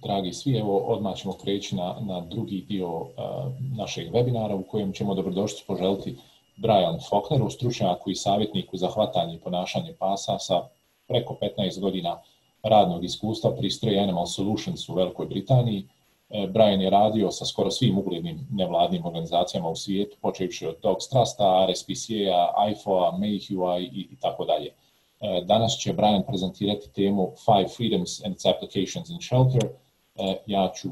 dragi svi, evo odmah ćemo preći na drugi dio našeg webinara u kojem ćemo dobrodošlicu poželiti Brian Faulkneru, stručnjaku i savjetniku za hvatanje i ponašanje pasa sa preko 15 godina radnog iskustva pri Stray Animal Solutions u Velikoj Britaniji. Brian je radio sa skoro svim uglednim nevladnim organizacijama u svijetu, počevši od Dogs Trusta, RSPCA, IFO-a, Mayhew-a i tako dalje. Danas će Brian prezentirati temu Five Freedoms and its Applications in Shelter. Ja ću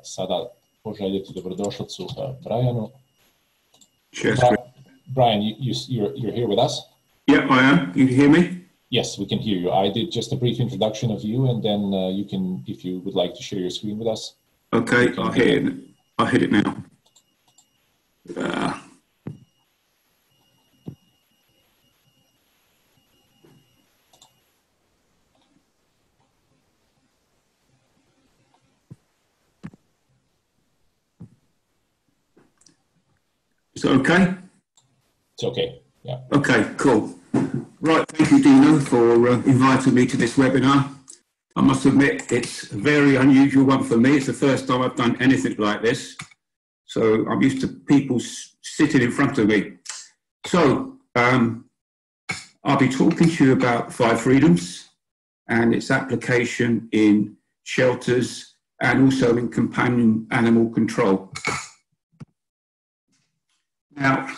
sada poželjeti dobrodošlicu Brianu. Cheers. Brian, you're here with us? Yeah, I am. You can hear me? Yes, we can hear you. I did just a brief introduction of you, and then you can, if you would like to share your screen with us. Okay, I'll hit it now. Is that okay? It's okay, yeah. Okay, cool. Right, thank you, Dino, for inviting me to this webinar. I must admit, it's a very unusual one for me. It's the first time I've done anything like this. So I'm used to people sitting in front of me. So I'll be talking to you about Five Freedoms and its application in shelters and also in companion animal control. Now,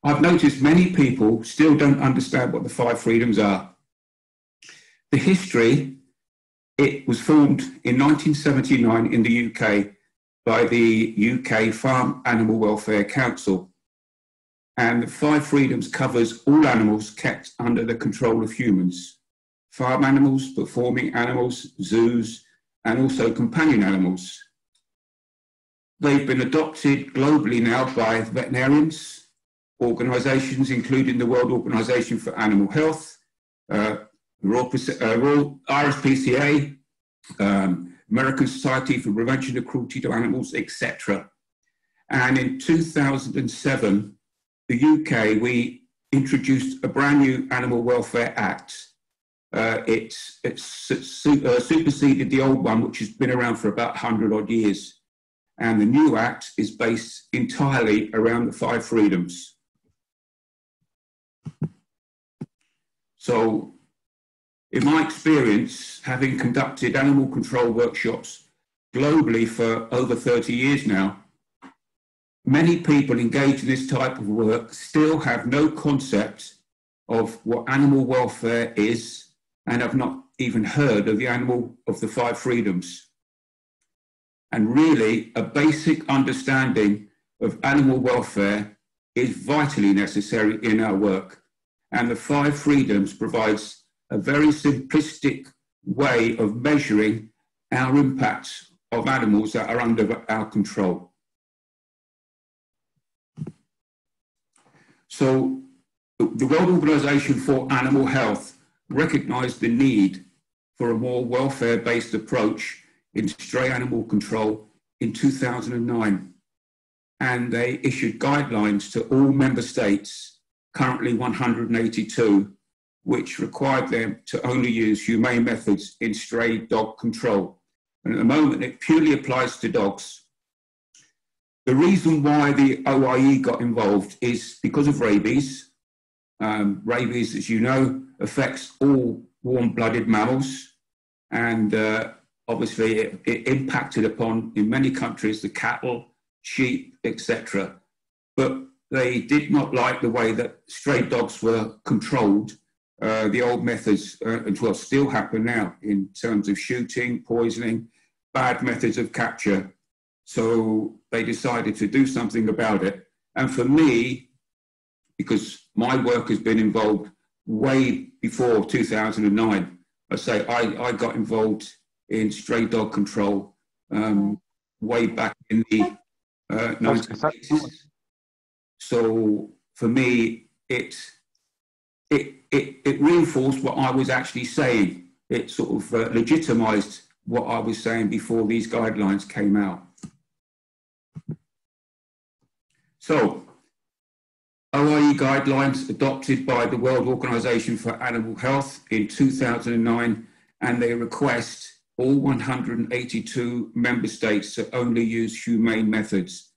I've noticed many people still don't understand what the Five Freedoms are. The history, it was formed in 1979 in the UK by the UK Farm Animal Welfare Council. And the Five Freedoms covers all animals kept under the control of humans. Farm animals, performing animals, zoos, and also companion animals. They've been adopted globally now by veterinarians, organisations including the World Organization for Animal Health, Royal RSPCA, American Society for Prevention of Cruelty to Animals, etc. And in 2007, the UK, we introduced a brand new Animal Welfare Act. It superseded the old one, which has been around for about 100 odd years. And the new act is based entirely around the Five Freedoms. So, in my experience, having conducted animal control workshops globally for over 30 years now, many people engaged in this type of work still have no concept of what animal welfare is and have not even heard of the Five Freedoms. And really, a basic understanding of animal welfare is vitally necessary in our work. And the Five Freedoms provides a very simplistic way of measuring our impact of animals that are under our control. So the World Organization for Animal Health recognized the need for a more welfare-based approach in stray animal control in 2009. And they issued guidelines to all member states, currently 182, which required them to only use humane methods in stray dog control. And at the moment, it purely applies to dogs. The reason why the OIE got involved is because of rabies. Rabies, as you know, affects all warm-blooded mammals. And obviously, it impacted upon, in many countries, the cattle, sheep, etc. But they did not like the way that stray dogs were controlled. The old methods, well, still happen now in terms of shooting, poisoning, bad methods of capture. So they decided to do something about it. And for me, because my work has been involved way before 2009, I say I got involved in stray dog control way back in the 1980s. So for me, it reinforced what I was actually saying. It sort of legitimized what I was saying before these guidelines came out. So, OIE guidelines adopted by the World Organization for Animal Health in 2009, and they request all 182 member states that only use humane methods.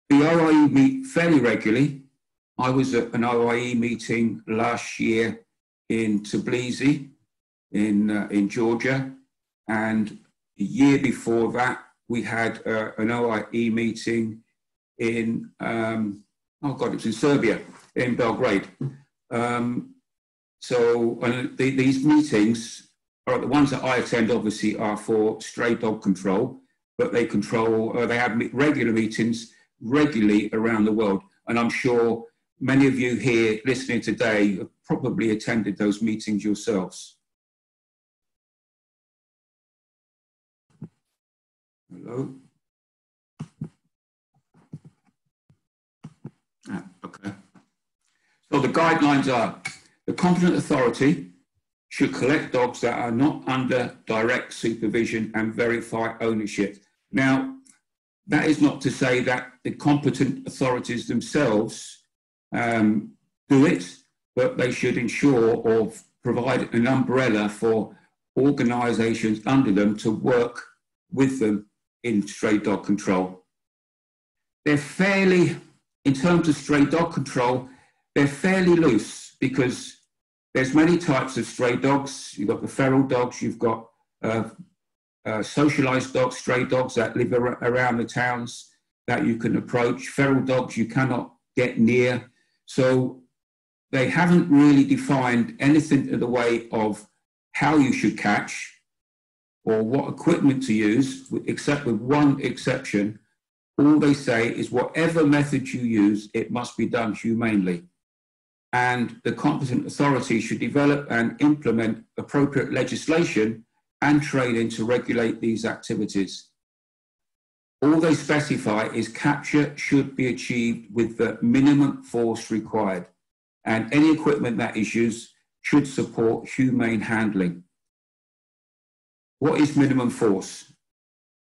The OIE meet fairly regularly. I was at an OIE meeting last year in Tbilisi in Georgia, and the year before that we had an OIE meeting in, it was in Serbia, in Belgrade. These meetings, the ones that I attend obviously are for stray dog control, but they have regular meetings regularly around the world. And I'm sure many of you here listening today have probably attended those meetings yourselves. Hello? Okay. So the guidelines are, the competent authority should collect dogs that are not under direct supervision and verify ownership. Now, that is not to say that the competent authorities themselves do it, but they should ensure or provide an umbrella for organisations under them to work with them in stray dog control. They're fairly, in terms of stray dog control, they're fairly loose because there's many types of stray dogs. You've got the feral dogs, you've got socialised dogs, stray dogs that live around the towns that you can approach. Feral dogs you cannot get near. So they haven't really defined anything in the way of how you should catch or what equipment to use, except with one exception. All they say is whatever method you use, it must be done humanely. And the competent authority should develop and implement appropriate legislation and training to regulate these activities. All they specify is capture should be achieved with the minimum force required, and any equipment that is used should support humane handling. What is minimum force?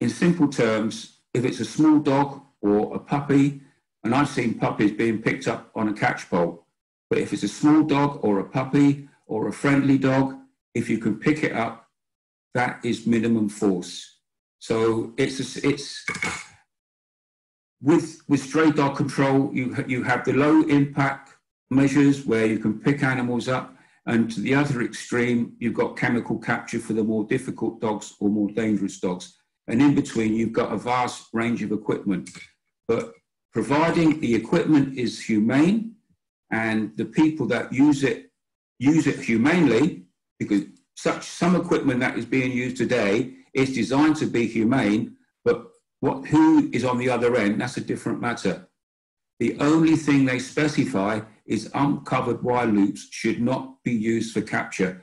In simple terms, if it's a small dog or a puppy, and I've seen puppies being picked up on a catch pole, but if it's a small dog or a puppy or a friendly dog, if you can pick it up, that is minimum force. So with stray dog control, you have the low impact measures where you can pick animals up, and to the other extreme, you've got chemical capture for the more difficult dogs or more dangerous dogs. And in between, you've got a vast range of equipment. But providing the equipment is humane and the people that use it humanely, because some equipment that is being used today is designed to be humane, but who is on the other end, that's a different matter. The only thing they specify is uncovered wire loops should not be used for capture.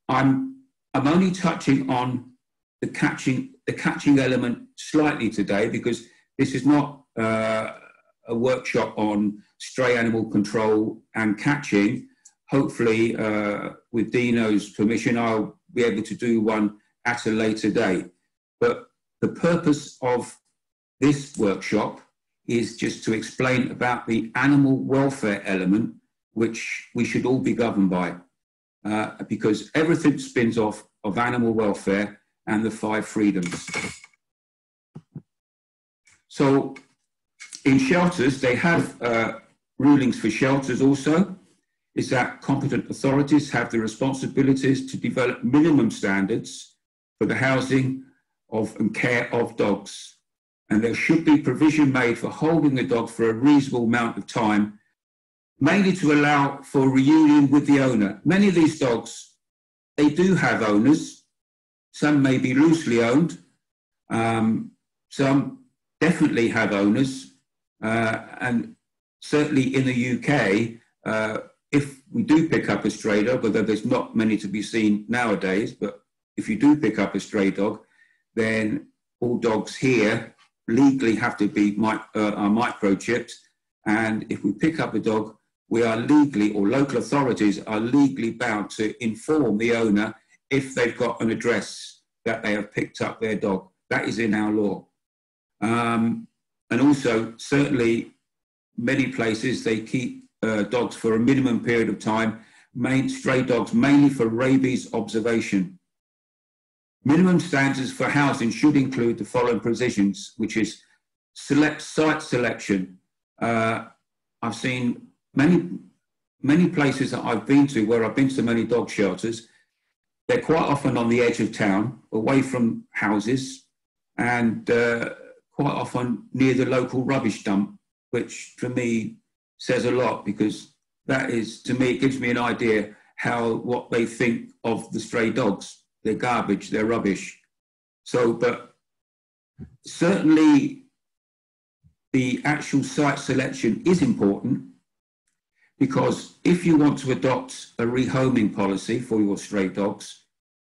I'm only touching on the catching element slightly today because this is not a workshop on stray animal control and catching. Hopefully, with Dino's permission, I'll be able to do one at a later date. But the purpose of this workshop is just to explain about the animal welfare element, which we should all be governed by, because everything spins off of animal welfare and the 5 freedoms. So in shelters, they have rulings for shelters also, is that competent authorities have the responsibilities to develop minimum standards for the housing of and care of dogs. And there should be provision made for holding the dog for a reasonable amount of time, mainly to allow for reunion with the owner. Many of these dogs, they do have owners. Some may be loosely owned. Some definitely have owners. And certainly in the UK, if we do pick up a stray dog, although there's not many to be seen nowadays, but if you do pick up a stray dog, then all dogs here legally have to be microchipped. And if we pick up a dog, we are legally, or local authorities are legally bound to inform the owner if they've got an address that they have picked up their dog. That is in our law. And also, certainly, many places, they keep dogs for a minimum period of time, stray dogs mainly for rabies observation. Minimum standards for housing should include the following provisions, which is site selection. I've seen many places that I've been to where I've been to many dog shelters. They're quite often on the edge of town, away from houses, and quite often near the local rubbish dump, which for me says a lot, because that is, to me, it gives me an idea what they think of the stray dogs. They're garbage, they're rubbish. So, but certainly the actual site selection is important, because if you want to adopt a rehoming policy for your stray dogs,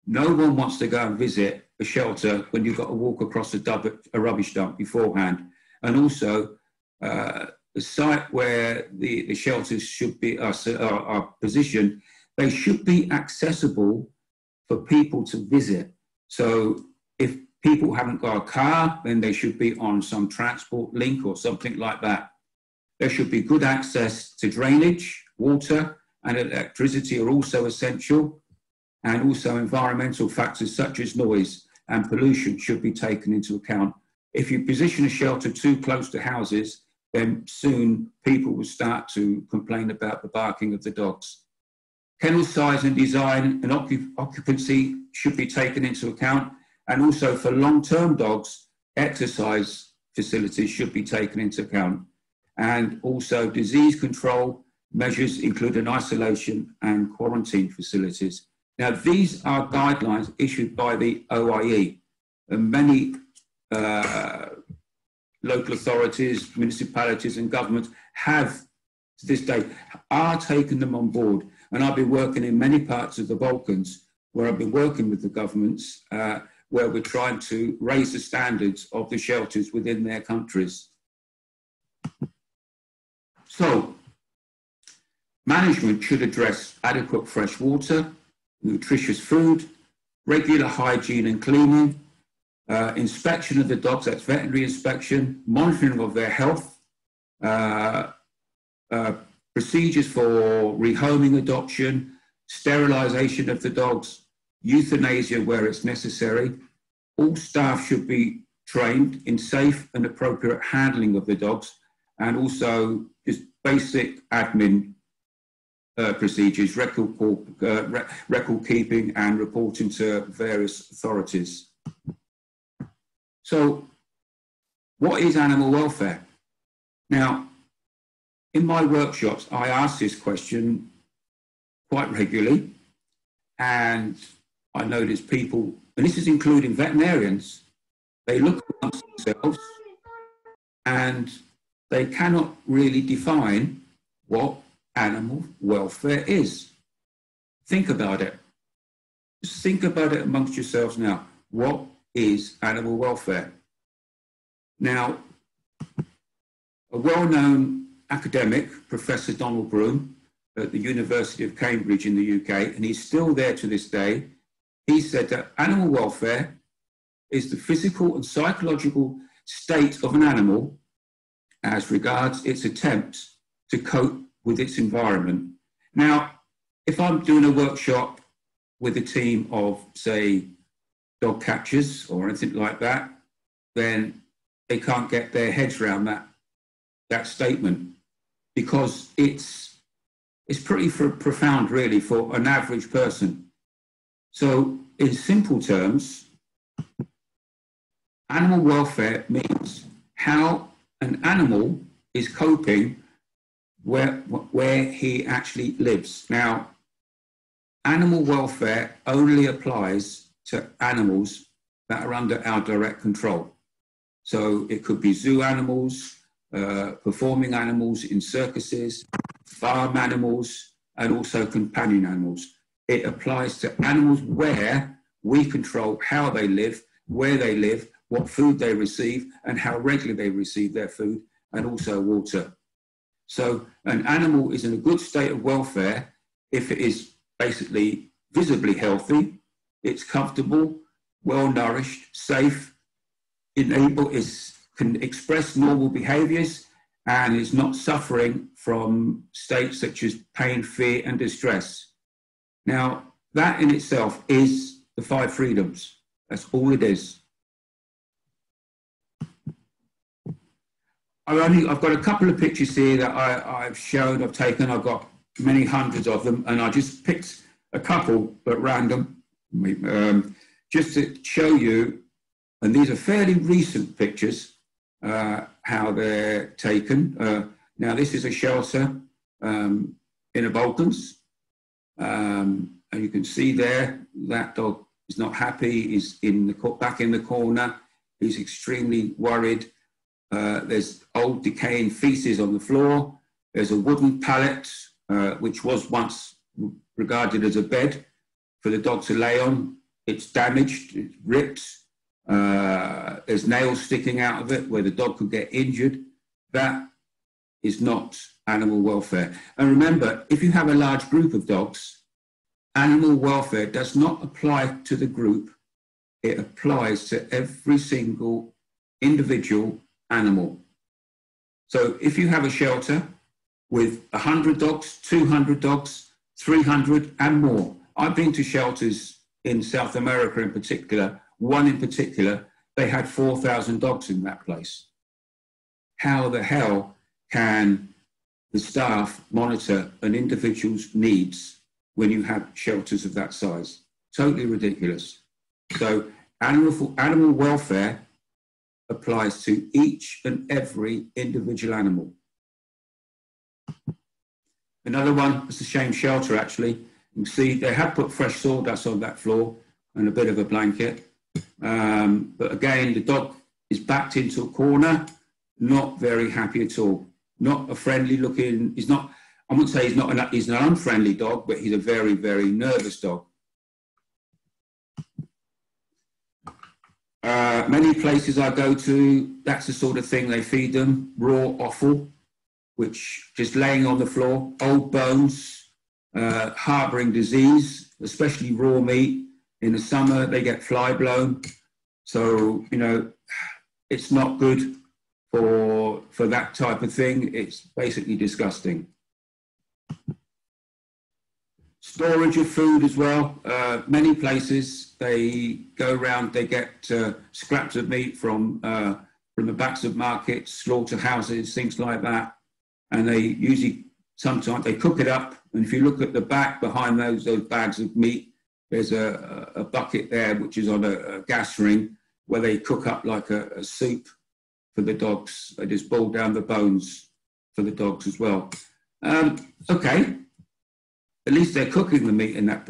no one wants to go and visit a shelter when you've got to walk across a rubbish dump beforehand. And also, the site where the shelters should be are positioned, they should be accessible for people to visit. So if people haven't got a car, then they should be on some transport link or something like that. There should be good access to drainage, water, and electricity are also essential. And also environmental factors such as noise and pollution should be taken into account. If you position a shelter too close to houses, then soon people will start to complain about the barking of the dogs. Kennel size and design and occupancy should be taken into account. And also for long-term dogs, exercise facilities should be taken into account. And also disease control measures, including isolation and quarantine facilities. Now, these are guidelines issued by the OIE, and many local authorities, municipalities and governments have, to this day, are taking them on board. And I've been working in many parts of the Balkans where I've been working with the governments where we're trying to raise the standards of the shelters within their countries. So, management should address adequate fresh water, nutritious food, regular hygiene and cleaning, inspection of the dogs, that's veterinary inspection, monitoring of their health, procedures for rehoming adoption, sterilisation of the dogs, euthanasia where it's necessary. All staff should be trained in safe and appropriate handling of the dogs, and also just basic admin procedures, record keeping and reporting to various authorities. So, what is animal welfare? Now, in my workshops, I ask this question quite regularly, and I notice people, and this is including veterinarians, they look amongst themselves and they cannot really define what animal welfare is. Think about it. Just think about it amongst yourselves now. What is animal welfare? Now, a well-known academic, Professor Donald Broom, at the University of Cambridge in the UK, and he's still there to this day, he said that animal welfare is the physical and psychological state of an animal as regards its attempts to cope with its environment. Now, if I'm doing a workshop with a team of, say, dog catchers or anything like that, then they can't get their heads around that statement, because it's pretty profound, really, for an average person. So, in simple terms, animal welfare means how an animal is coping where he actually lives. Now, animal welfare only applies to animals that are under our direct control. So it could be zoo animals, performing animals in circuses, farm animals, and also companion animals. It applies to animals where we control how they live, where they live, what food they receive, and how regularly they receive their food, and also water. So an animal is in a good state of welfare if it is basically visibly healthy, it's comfortable, well-nourished, safe, can express normal behaviours, and is not suffering from states such as pain, fear, and distress. Now, that in itself is the 5 freedoms. That's all it is. I've got a couple of pictures here that I've taken. I've got many hundreds of them, and I just picked a couple at random, just to show you, and these are fairly recent pictures, how they're taken. Now, this is a shelter in the Balkans, and you can see there, that dog is not happy, he's back in the corner, he's extremely worried. There's old decaying feces on the floor. There's a wooden pallet, which was once regarded as a bed for the dog to lay on. It's damaged, it's ripped. There's nails sticking out of it where the dog could get injured. That is not animal welfare. And remember, if you have a large group of dogs, animal welfare does not apply to the group. It applies to every single individual animal. So if you have a shelter with 100 dogs, 200 dogs, 300 and more. I've been to shelters in South America in particular, one in particular, they had 4,000 dogs in that place. How the hell can the staff monitor an individual's needs when you have shelters of that size? Totally ridiculous. So animal welfare applies to each and every individual animal. Another one, it's the same shelter actually. You can see they have put fresh sawdust on that floor and a bit of a blanket. But again, the dog is backed into a corner, not very happy at all. Not a friendly looking, he's not, I wouldn't say he's an unfriendly dog, but he's a very, very nervous dog. Many places I go to, that's the sort of thing they feed them, raw offal, which just laying on the floor, old bones, harbouring disease, especially raw meat. In the summer, they get fly blown. So, you know, it's not good for that type of thing. It's basically disgusting. Storage of food as well. Many places they go around, they get scraps of meat from the backs of markets, slaughterhouses, things like that. And they usually, sometimes they cook it up. And if you look at the back behind those bags of meat, there's a bucket there, which is on a gas ring, where they cook up like a soup for the dogs. They just boil down the bones for the dogs as well. Okay. At least they're cooking the meat in that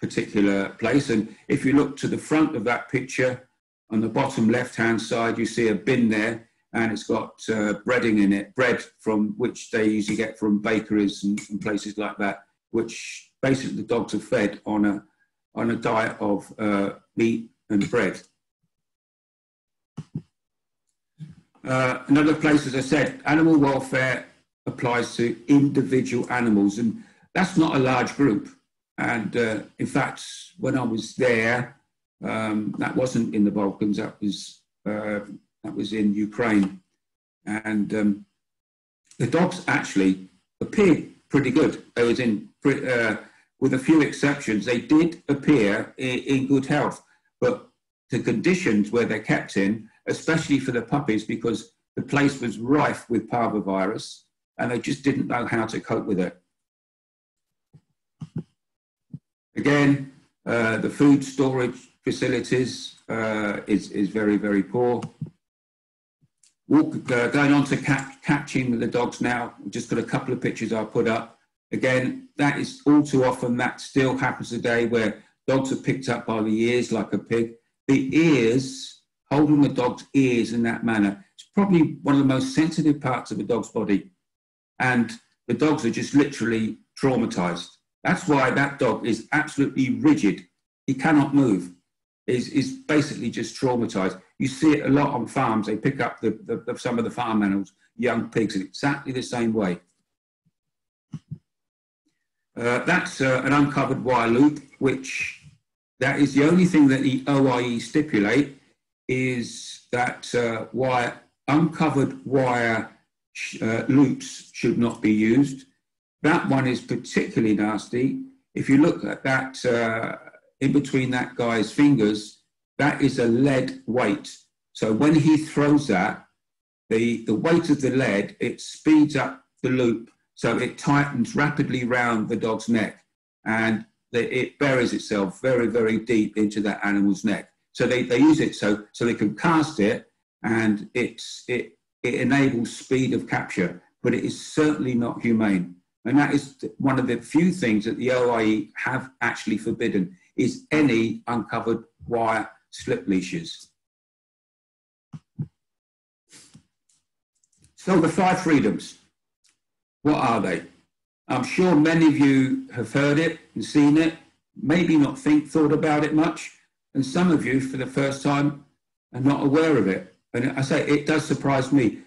particular place. And if you look to the front of that picture, on the bottom left-hand side, you see a bin there, and it's got breading in it, bread from which they usually get from bakeries and places like that, which basically the dogs are fed on a diet of meat and bread. Another place, as I said, animal welfare applies to individual animals, and that's not a large group. And in fact, when I was there, that wasn't in the Balkans, that was in Ukraine. And the dogs actually appeared pretty good. I was in, with a few exceptions, they did appear in good health. But the conditions where they're kept in, especially for the puppies, because the place was rife with parvovirus, and they just didn't know how to cope with it. Again, the food storage facilities is very, very poor. Going on to catching the dogs now, I've just got a couple of pictures I'll put up. Again, that is all too often, that still happens today, where dogs are picked up by the ears like a pig. The ears, holding the dog's ears in that manner, it's probably one of the most sensitive parts of a dog's body. And the dogs are just literally traumatized. That's why that dog is absolutely rigid. He cannot move. He's basically just traumatized. You see it a lot on farms. They pick up some of the farm animals, young pigs, in exactly the same way. That's an uncovered wire loop, which that is the only thing that the OIE stipulate, is that uncovered wire loops should not be used. That one is particularly nasty. If you look at that, in between that guy's fingers, that is a lead weight. So when he throws that, the weight of the lead, it speeds up the loop, so it tightens rapidly round the dog's neck, and it buries itself very, very deep into that animal's neck. So they use it so they can cast it, and it enables speed of capture, but it is certainly not humane. And that is one of the few things that the OIE have actually forbidden, is any uncovered wire slip leashes. So the 5 freedoms, what are they? I'm sure many of you have heard it and seen it, maybe not thought about it much, and some of you for the first time are not aware of it. And I say it does surprise me.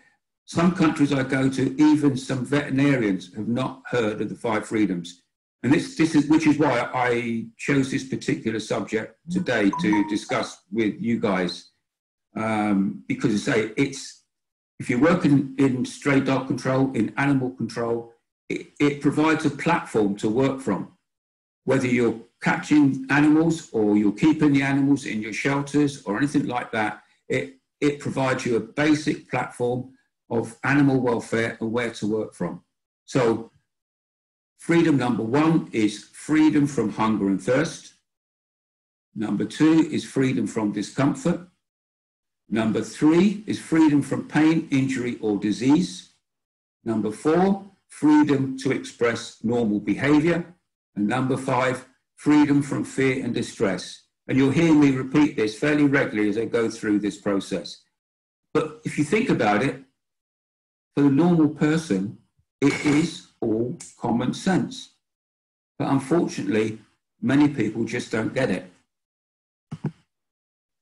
Some countries I go to, even some veterinarians have not heard of the 5 freedoms. And which is why I chose this particular subject today to discuss with you guys. Because I say if you're working in stray dog control, in animal control, it provides a platform to work from. Whether you're catching animals or you're keeping the animals in your shelters or anything like that, it provides you a basic platform of animal welfare and where to work from. So freedom number 1 is freedom from hunger and thirst. Number 2 is freedom from discomfort. Number 3 is freedom from pain, injury, or disease. Number 4, freedom to express normal behavior. And number 5, freedom from fear and distress. And you'll hear me repeat this fairly regularly as I go through this process. But if you think about it, for the normal person, it is all common sense. But unfortunately, many people just don't get it.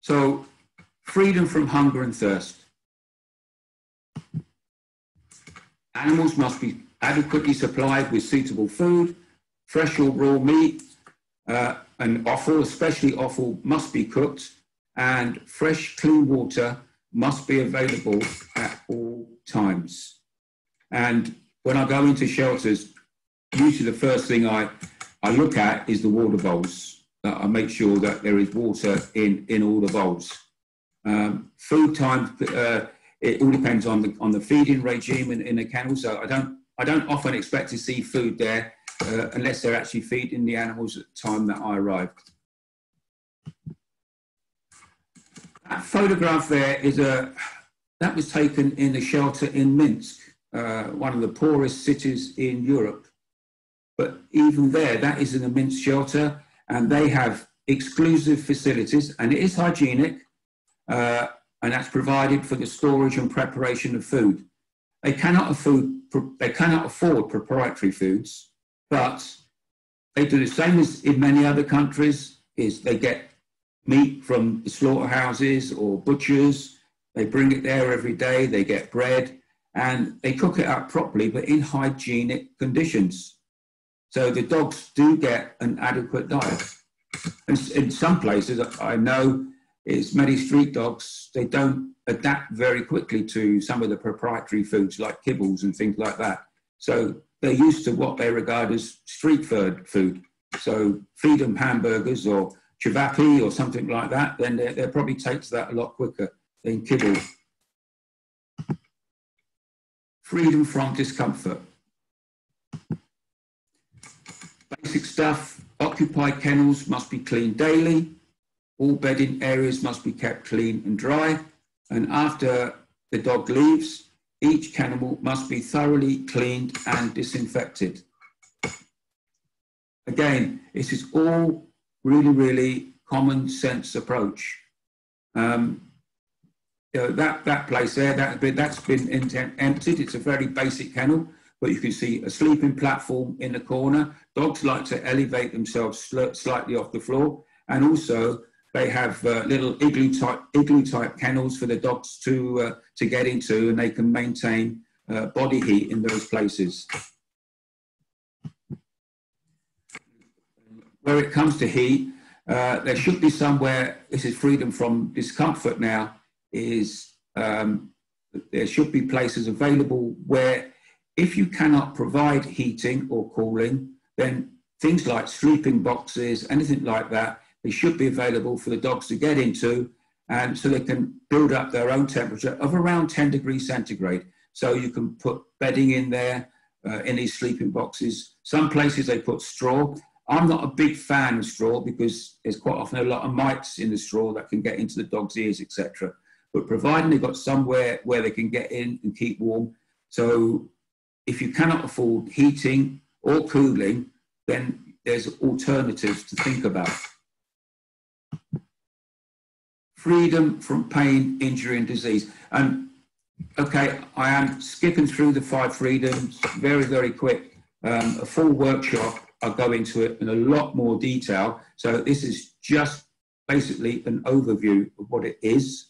So, freedom from hunger and thirst. Animals must be adequately supplied with suitable food, fresh or raw meat, and offal, especially offal, must be cooked, and fresh, clean water must be available at all times. And when I go into shelters, usually the first thing I look at is the water bowls. I make sure that there is water in all the bowls. Food time, it all depends on the feeding regime in the kennel. So I don't often expect to see food there unless they're actually feeding the animals at the time that I arrive. That photograph there that was taken in a shelter in Minsk, one of the poorest cities in Europe. But even there, that is in a Minsk shelter, and they have exclusive facilities, and it is hygienic, and that's provided for the storage and preparation of food. They cannot afford proprietary foods, but they do the same as in many other countries, is they get meat from the slaughterhouses or butchers, they bring it there every day, they get bread, and they cook it up properly, but in hygienic conditions. So the dogs do get an adequate diet. And in some places, I know it's many street dogs, they don't adapt very quickly to some of the proprietary foods like kibbles and things like that. So they're used to what they regard as street food. So feed them hamburgers or chavapi or something like that, then they'll probably take to that a lot quicker than kibble. Freedom from discomfort. Basic stuff, occupied kennels must be cleaned daily. All bedding areas must be kept clean and dry. And after the dog leaves, each kennel must be thoroughly cleaned and disinfected. Again, this is all really, really common sense approach. That place there, that's been emptied. It's a very basic kennel, but you can see a sleeping platform in the corner. Dogs like to elevate themselves slightly off the floor, and also they have little igloo type kennels for the dogs to get into, and they can maintain body heat in those places. Where it comes to heat, there should be somewhere, this is freedom from discomfort now, is there should be places available where if you cannot provide heating or cooling, then things like sleeping boxes, anything like that, they should be available for the dogs to get into, and so they can build up their own temperature of around 10 degrees centigrade. So you can put bedding in there, in these sleeping boxes. Some places they put straw. I'm not a big fan of straw because there's quite often a lot of mites in the straw that can get into the dog's ears, etc. But providing they've got somewhere where they can get in and keep warm. So if you cannot afford heating or cooling, then there's alternatives to think about. Freedom from pain, injury and disease. And okay, I am skipping through the 5 freedoms very, very quick. A full workshop, I'll go into it in a lot more detail. So this is just basically an overview of what it is.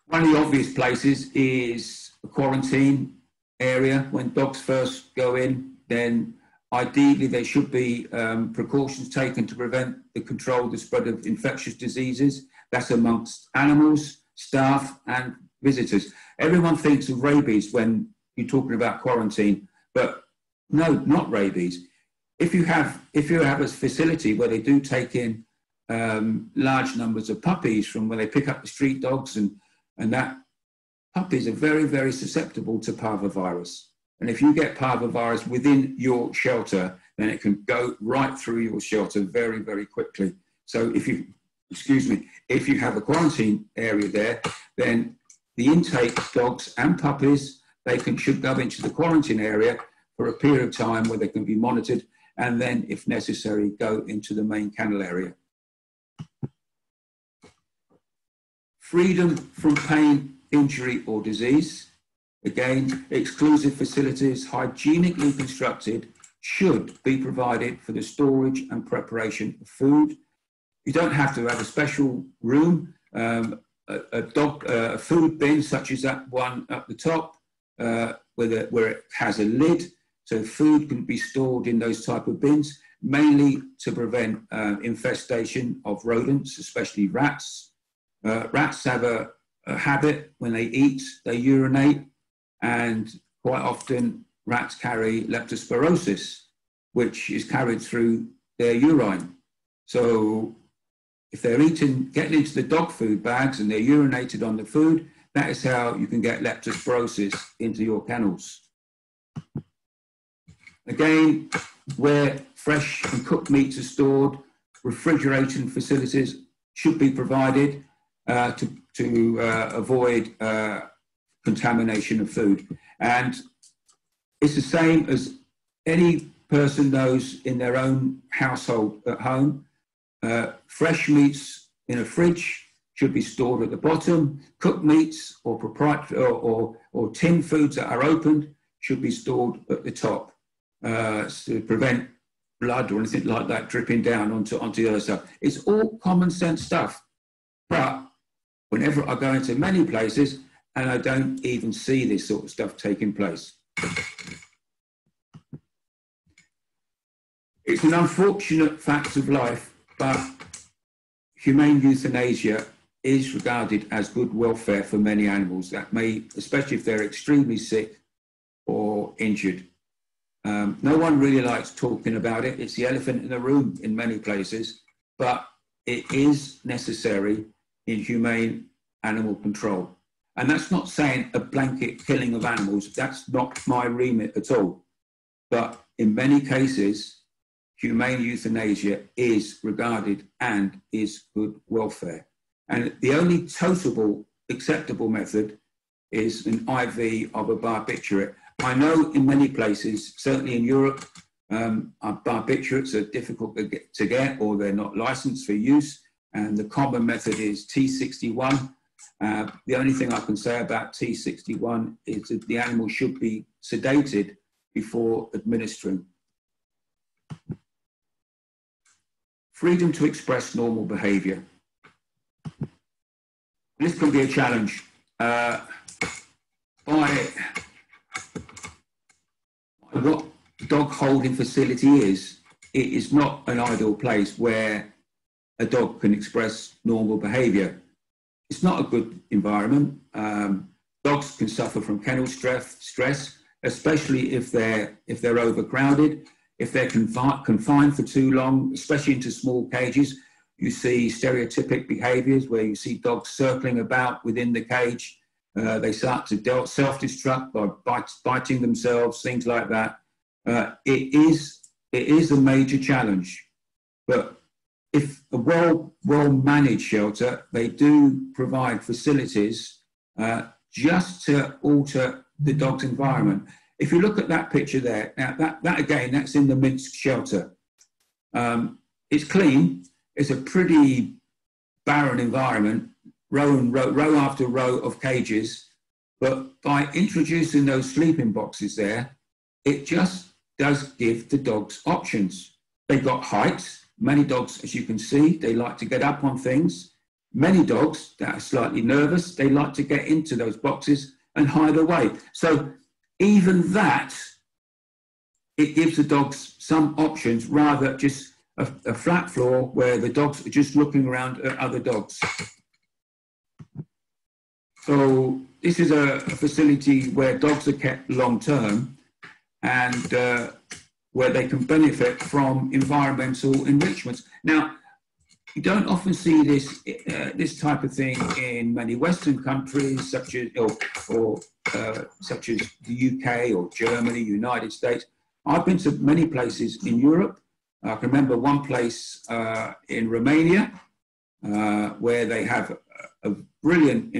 One of the obvious places is a quarantine area. When dogs first go in, then ideally there should be precautions taken to prevent the control the spread of infectious diseases. That's amongst animals, staff and visitors. Everyone thinks of rabies when you're talking about quarantine, but no, not rabies. If you have a facility where they do take in large numbers of puppies from where they pick up the street dogs, and that puppies are very, very susceptible to parvovirus. And if you get parvovirus within your shelter, then it can go right through your shelter very, very quickly. So if you, if you have a quarantine area there, then the intake dogs and puppies, they should go into the quarantine area for a period of time where they can be monitored, and then, if necessary, go into the main kennel area. Freedom from pain, injury or disease. Again, exclusive facilities, hygienically constructed, should be provided for the storage and preparation of food. You don't have to have a special room, a food bin such as that one up the top, where it has a lid, so food can be stored in those type of bins, mainly to prevent infestation of rodents, especially rats. Rats have a habit when they eat, they urinate, and quite often rats carry leptospirosis, which is carried through their urine. So if they're getting into the dog food bags and they're urinated on the food, that is how you can get leptospirosis into your kennels. Again, where fresh and cooked meats are stored, refrigeration facilities should be provided to avoid contamination of food. And it's the same as any person knows in their own household at home. Fresh meats in a fridge should be stored at the bottom. Cooked meats or proprietary or tin foods that are opened should be stored at the top to prevent blood or anything like that dripping down onto the other stuff. It's all common sense stuff. But whenever I go into many places, and I don't even see this sort of stuff taking place. It's an unfortunate fact of life, but humane euthanasia is regarded as good welfare for many animals that may, especially if they're extremely sick or injured. No one really likes talking about it. It's the elephant in the room in many places, but it is necessary in humane animal control. And that's not saying a blanket killing of animals. That's not my remit at all. But in many cases, humane euthanasia is regarded and is good welfare. And the only total acceptable method is an IV of a barbiturate. I know in many places, certainly in Europe, barbiturates are difficult to get or they're not licensed for use. And the common method is T61. The only thing I can say about T61 is that the animal should be sedated before administering. Freedom to express normal behavior. This can be a challenge. What dog holding facility is, it is not an ideal place where a dog can express normal behavior. It's not a good environment. Dogs can suffer from kennel stress, especially if they're overcrowded. If they're confined for too long, especially into small cages, you see stereotypic behaviours where you see dogs circling about within the cage. They start to self-destruct by biting themselves, things like that. It is a major challenge. But if a well-managed shelter, they do provide facilities just to alter the dog's environment. If you look at that picture there, now that again, that's in the Minsk shelter. It's clean. It's a pretty barren environment, row after row of cages. But by introducing those sleeping boxes there, it just does give the dogs options. They've got heights. Many dogs, as you can see, they like to get up on things. Many dogs that are slightly nervous, they like to get into those boxes and hide away. So even that, it gives the dogs some options rather just a flat floor where the dogs are just looking around at other dogs. So this is a facility where dogs are kept long term and where they can benefit from environmental enrichments. Now, you don't often see this this type of thing in many Western countries, such as such as the UK or Germany, United States. I've been to many places in Europe. I can remember one place in Romania where they have a brilliant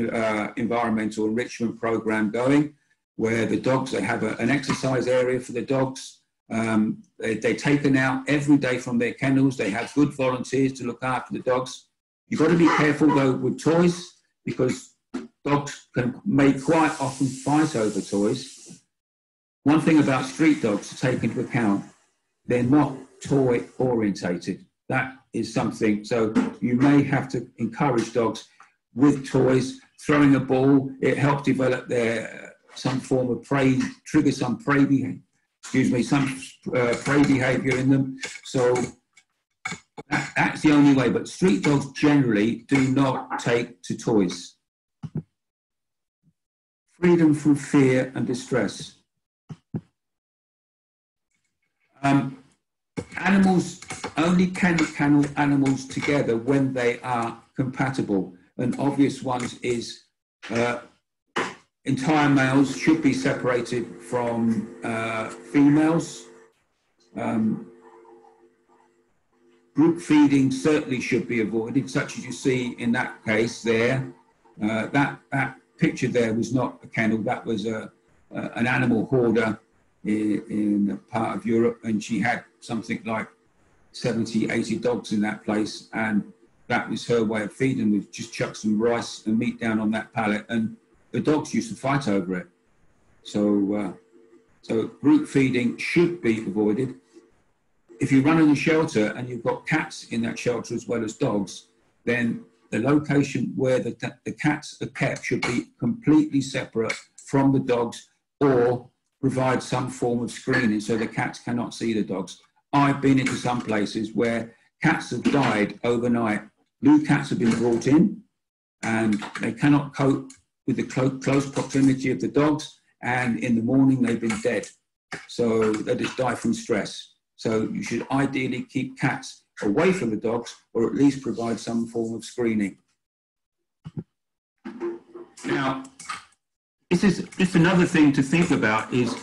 environmental enrichment program going, where the dogs, they have an exercise area for the dogs. They're taken out every day from their kennels. They have good volunteers to look after the dogs. You've got to be careful though with toys, because dogs may quite often fight over toys. One thing about street dogs to take into account, they're not toy orientated. That is something, so you may have to encourage dogs with toys. Throwing a ball, it helps develop their some form of prey, trigger some prey behavior, prey behavior in them. So that's the only way, but street dogs generally do not take to toys. Freedom from fear and distress. Animals only can kennel animals together when they are compatible. An obvious one is entire males should be separated from females. Group feeding certainly should be avoided, such as you see in that case there. That picture there was not a kennel, that was an animal hoarder in a part of Europe, and she had something like 70, 80 dogs in that place, and that was her way of feeding, with just chuck some rice and meat down on that pallet, and the dogs used to fight over it. So, so group feeding should be avoided. If you run in a shelter and you've got cats in that shelter as well as dogs, then the location where the cats are kept should be completely separate from the dogs, or provide some form of screening so the cats cannot see the dogs. I've been into some places where cats have died overnight. New cats have been brought in and they cannot cope with the close proximity of the dogs, and in the morning they've been dead. So they just die from stress. So you should ideally keep cats away from the dogs, or at least provide some form of screening. Now, this is just another thing to think about, is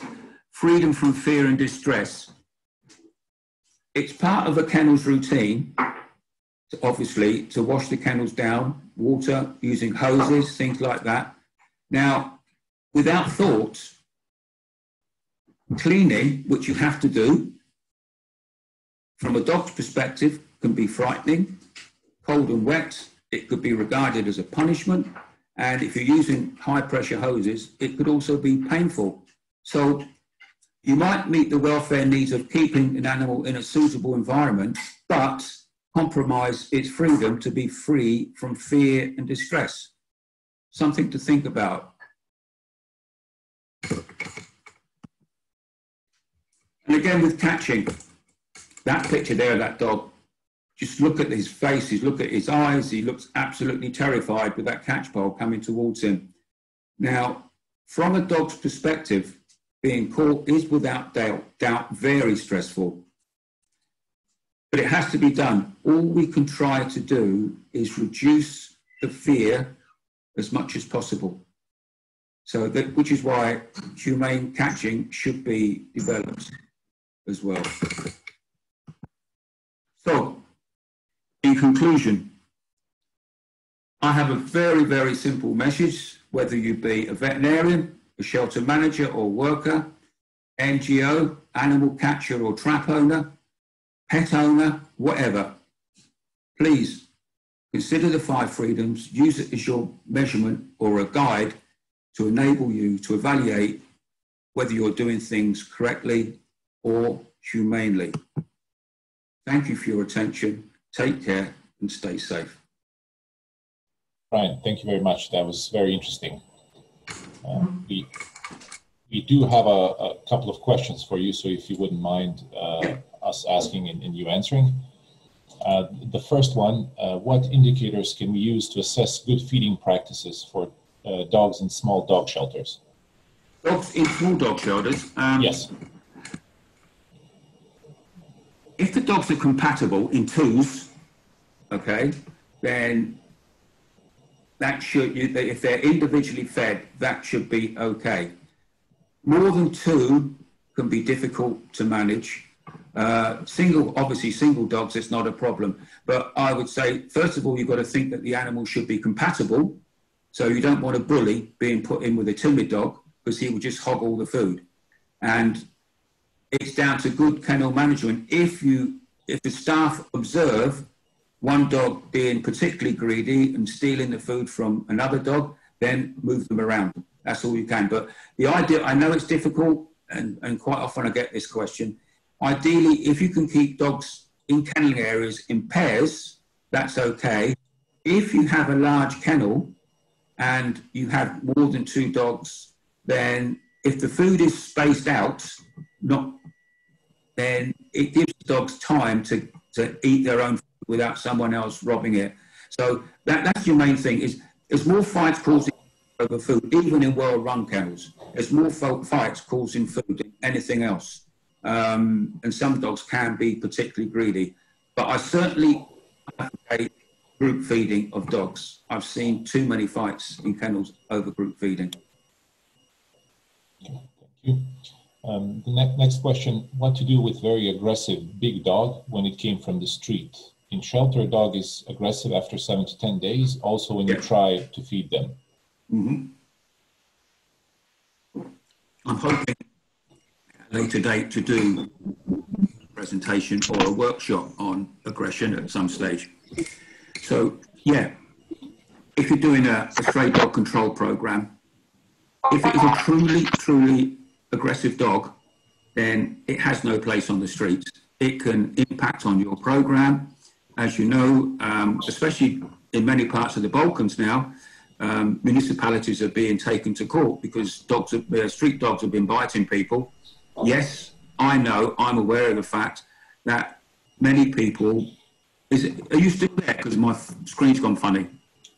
freedom from fear and distress. It's part of a kennel's routine, obviously, to wash the kennels down, water, using hoses, things like that. Now, without thought, cleaning, which you have to do, from a dog's perspective, can be frightening. Cold and wet, it could be regarded as a punishment. And if you're using high pressure hoses, it could also be painful. So you might meet the welfare needs of keeping an animal in a suitable environment, but compromise its freedom to be free from fear and distress. Something to think about. And again with catching, that picture there of that dog, just look at his face, look at his eyes, he looks absolutely terrified with that catch pole coming towards him. Now, from a dog's perspective, being caught is without doubt very stressful. but it has to be done. All we can try to do is reduce the fear as much as possible. So that, which is why humane catching should be developed as well. So, in conclusion, I have a very, very simple message, whether you be a veterinarian, a shelter manager or worker, NGO, animal catcher or trap owner, pet owner, whatever. Please consider the 5 freedoms, use it as your measurement or a guide to enable you to evaluate whether you're doing things correctly or humanely. Thank you for your attention. Take care and stay safe. Brian, thank you very much. That was very interesting. We do have a couple of questions for you, so if you wouldn't mind us asking and you answering. The first one, what indicators can we use to assess good feeding practices for dogs in small dog shelters? Dogs in small dog shelters? Yes. If the dogs are compatible in 2s, okay, then that should, if they're individually fed, that should be okay. More than 2 can be difficult to manage. Obviously single dogs, it's not a problem. But I would say, first of all, you've got to think that the animal should be compatible. So you don't want a bully being put in with a timid dog because he will just hog all the food. And it's down to good kennel management. If the staff observe one dog being particularly greedy and stealing the food from another dog, then move them around. That's all you can. But the idea, I know it's difficult, and quite often I get this question. Ideally, if you can keep dogs in kenneling areas in pairs, that's okay. If you have a large kennel and you have more than 2 dogs, then if the food is spaced out, then it gives dogs time to eat their own food without someone else robbing it. So that's your main thing. Is more fights causing over food, even in well-run kennels. There's more fights causing food than anything else. And some dogs can be particularly greedy. But I certainly advocate group feeding of dogs. I've seen too many fights in kennels over group feeding. Thank you. The next question, what to do with very aggressive big dog when it came from the street? In shelter, a dog is aggressive after 7 to 10 days, also when you try to feed them. Mm-hmm. I'm hoping at a later date to do a presentation or a workshop on aggression at some stage. So, yeah, if you're doing a stray dog control program, if it is a truly aggressive dog, then it has no place on the streets. It can impact on your program. As you know, especially in many parts of the Balkans now, municipalities are being taken to court because street dogs have been biting people. Yes, I know, I'm aware of the fact that many people... Are you still there? Because my screen's gone funny.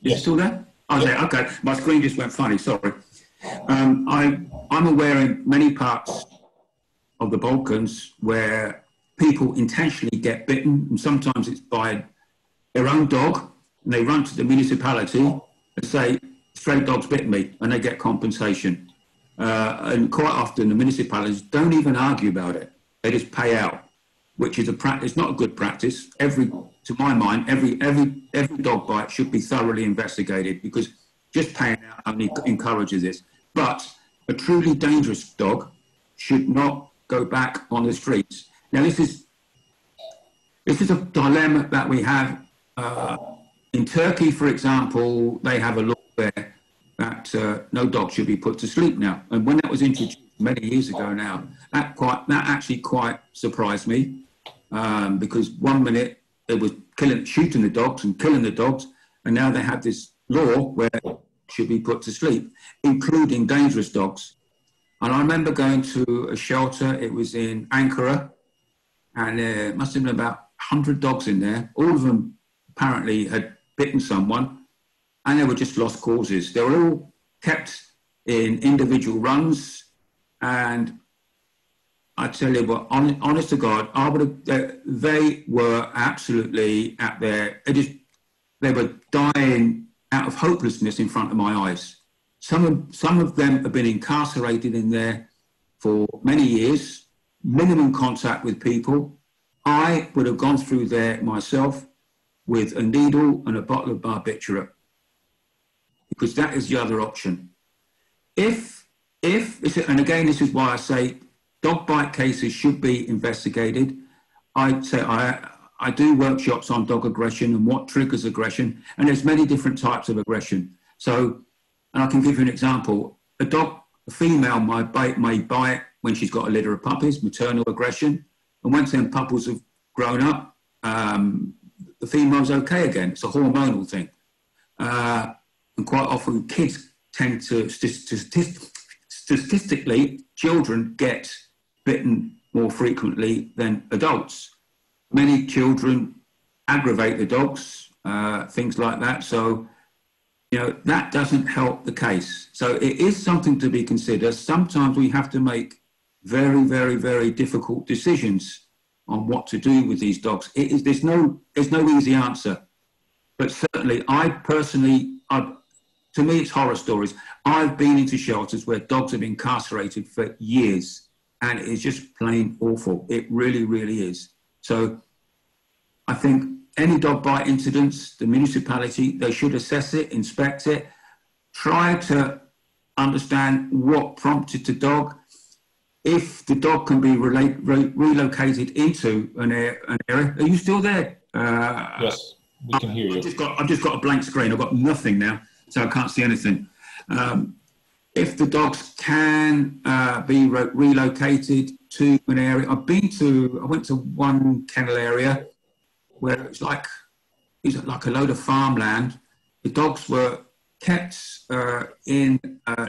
Is it still there? Oh, there, okay. My screen just went funny, sorry. I'm aware in many parts of the Balkans where people intentionally get bitten, and sometimes it's by their own dog, and they run to the municipality and say, stray dog's bit me, and they get compensation. And quite often the municipalities don't even argue about it. They just pay out, which is it's not a good practice. To my mind, every dog bite should be thoroughly investigated because just paying out only encourages this. But a truly dangerous dog should not go back on the streets. Now, this is a dilemma that we have. In Turkey, for example, they have a law there that no dog should be put to sleep now. And when that was introduced many years ago now, that actually quite surprised me because one minute it was shooting the dogs and killing the dogs, and now they have this law where should be put to sleep, including dangerous dogs. And I remember going to a shelter, it was in Ankara, and there must have been about 100 dogs in there. All of them apparently had bitten someone, and they were just lost causes. They were all kept in individual runs, and I tell you what, honest to God, I would have, they were absolutely at their, they were dying out of hopelessness in front of my eyes. Some of them have been incarcerated in there for many years, minimum contact with people. I would have gone through there myself with a needle and a bottle of barbiturate, because that is the other option. And again, this is why I say dog bite cases should be investigated. I say I do workshops on dog aggression and what triggers aggression, and there's many different types of aggression. So, and I can give you an example. A female may bite when she's got a litter of puppies, maternal aggression, and once them puppies have grown up, the female's okay again. It's a hormonal thing. And quite often kids tend to, statistically, children get bitten more frequently than adults. Many children aggravate the dogs, things like that. So, you know, that doesn't help the case. So it is something to be considered. Sometimes we have to make very, very, very difficult decisions on what to do with these dogs. There's no easy answer. But certainly, to me, it's horror stories. I've been into shelters where dogs have been incarcerated for years, and it's just plain awful. It really, really is. So I think any dog bite incidents, the municipality, they should assess it, inspect it, try to understand what prompted the dog. If the dog can be relocated into an area. Are you still there? Yes, we can hear you. I've just got a blank screen. I've got nothing now, so I can't see anything. If the dogs can be relocated to an area, I went to one kennel area where it's like a load of farmland. The dogs were kept in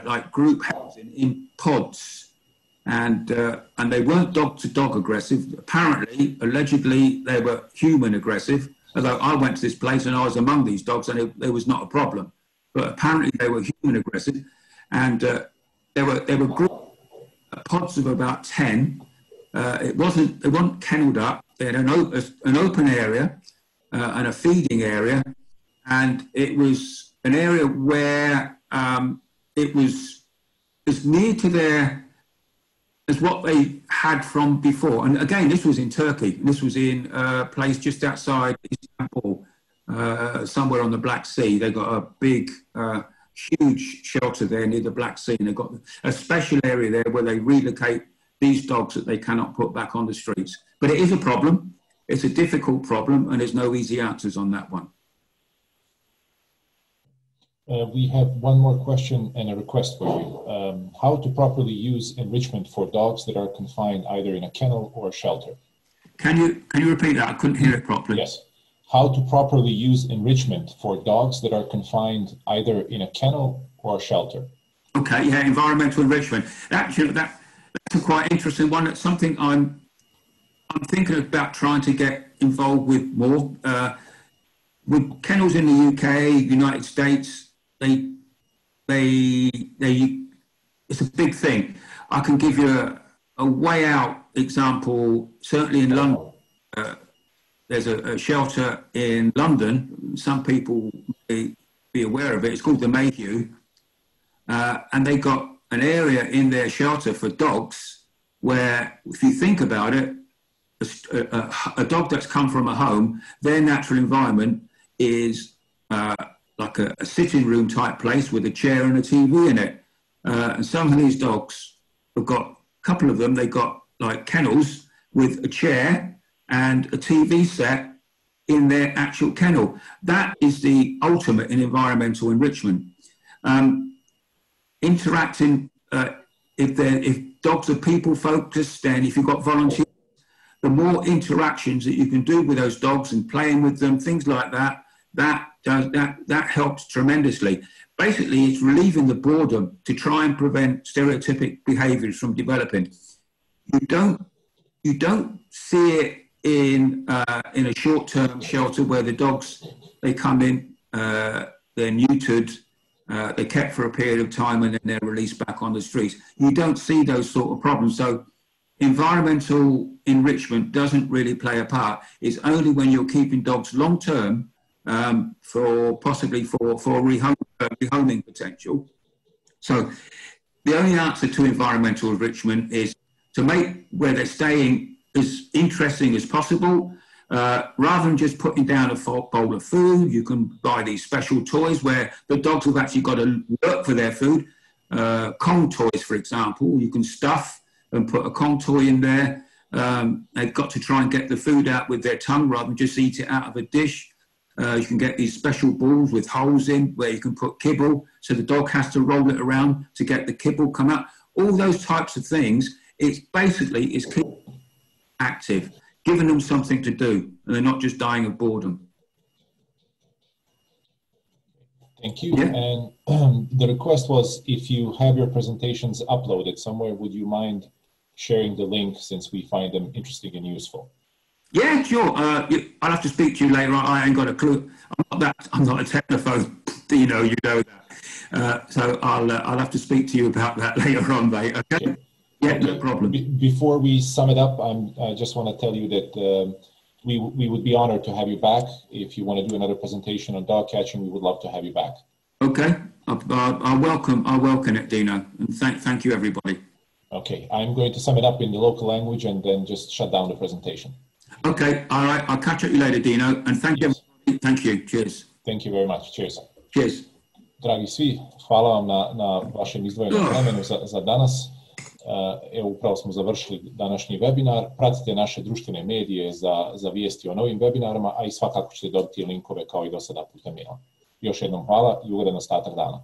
like group housing in pods, and they weren't dog-to-dog aggressive. Apparently, allegedly, they were human aggressive. Although I went to this place and I was among these dogs, and there was not a problem. But apparently, they were human aggressive, and they were group pods of about 10. They weren't kennelled up. They had an open area and a feeding area, and it was an area where it was as near to as what they had from before. And again, this was in Turkey. This was in a place just outside Istanbul, somewhere on the Black Sea. They got a big, huge shelter there near the Black Sea, and they've got a special area there where they relocate these dogs that they cannot put back on the streets. But it is a problem. It's a difficult problem, and there's no easy answers on that one. We have one more question and a request for you. How to properly use enrichment for dogs that are confined either in a kennel or a shelter? Can you repeat that? I couldn't hear it properly. Yes. How to properly use enrichment for dogs that are confined either in a kennel or a shelter? Okay, yeah, environmental enrichment. Actually, that's a quite interesting one. It's something I'm thinking about trying to get involved with more. With kennels in the UK, United States, it's a big thing. I can give you a way out example. Certainly in London, there's a shelter in London. Some people may be aware of it. It's called the Mayhew, and they got an area in their shelter for dogs where, if you think about it, a dog that's come from a home, their natural environment is like a sitting room type place with a chair and a TV in it. And some of these dogs have got, a couple of them, they got like kennels with a chair and a TV set in their actual kennel. That is the ultimate in environmental enrichment. Interacting, if dogs are people focused, then if you've got volunteers, the more interactions that you can do with those dogs and playing with them, things like that, that helps tremendously. Basically, it's relieving the boredom to try and prevent stereotypic behaviours from developing. You don't see it in a short-term shelter where the dogs, they come in, they're neutered, they're kept for a period of time, and then they're released back on the streets. You don't see those sort of problems. So environmental enrichment doesn't really play a part. It's only when you're keeping dogs long term possibly for rehoming potential. So the only answer to environmental enrichment is to make where they're staying as interesting as possible. Rather than just putting down a bowl of food, you can buy these special toys where the dogs have actually got to work for their food. Kong toys, for example, you can stuff and put a Kong toy in there. They've got to try and get the food out with their tongue rather than just eat it out of a dish. You can get these special balls with holes in where you can put kibble, so the dog has to roll it around to get the kibble come out. All those types of things, it's keeping active, giving them something to do, and they're not just dying of boredom. Thank you. Yeah. And the request was, if you have your presentations uploaded somewhere, would you mind sharing the link, since we find them interesting and useful? Yeah, sure. I'll have to speak to you later on. I ain't got a clue. I'm not a technophobe. You know that. So I'll have to speak to you about that later on, mate. Okay. Sure. Yeah, okay. No problem. Before we sum it up, I just want to tell you that we would be honored to have you back. If you want to do another presentation on dog catching, we would love to have you back. Okay. I'll welcome it, Dino. And thank you, everybody. Okay. I'm going to sum it up in the local language and then just shut down the presentation. Okay. All right. I'll catch up with you later, Dino. And thank you. Thank you. Cheers. Thank you very much. Cheers. Cheers. Dragi svi, hvala vam na vašem izdvojenom vremenu za danas. Evo, upravo smo završili današnji webinar. Pratite naše društvene medije za vijesti o novim webinarima, a i svakako ćete dobiti linkove kao i do sada putem maila. Još jednom hvala i ugodan ostatak dana.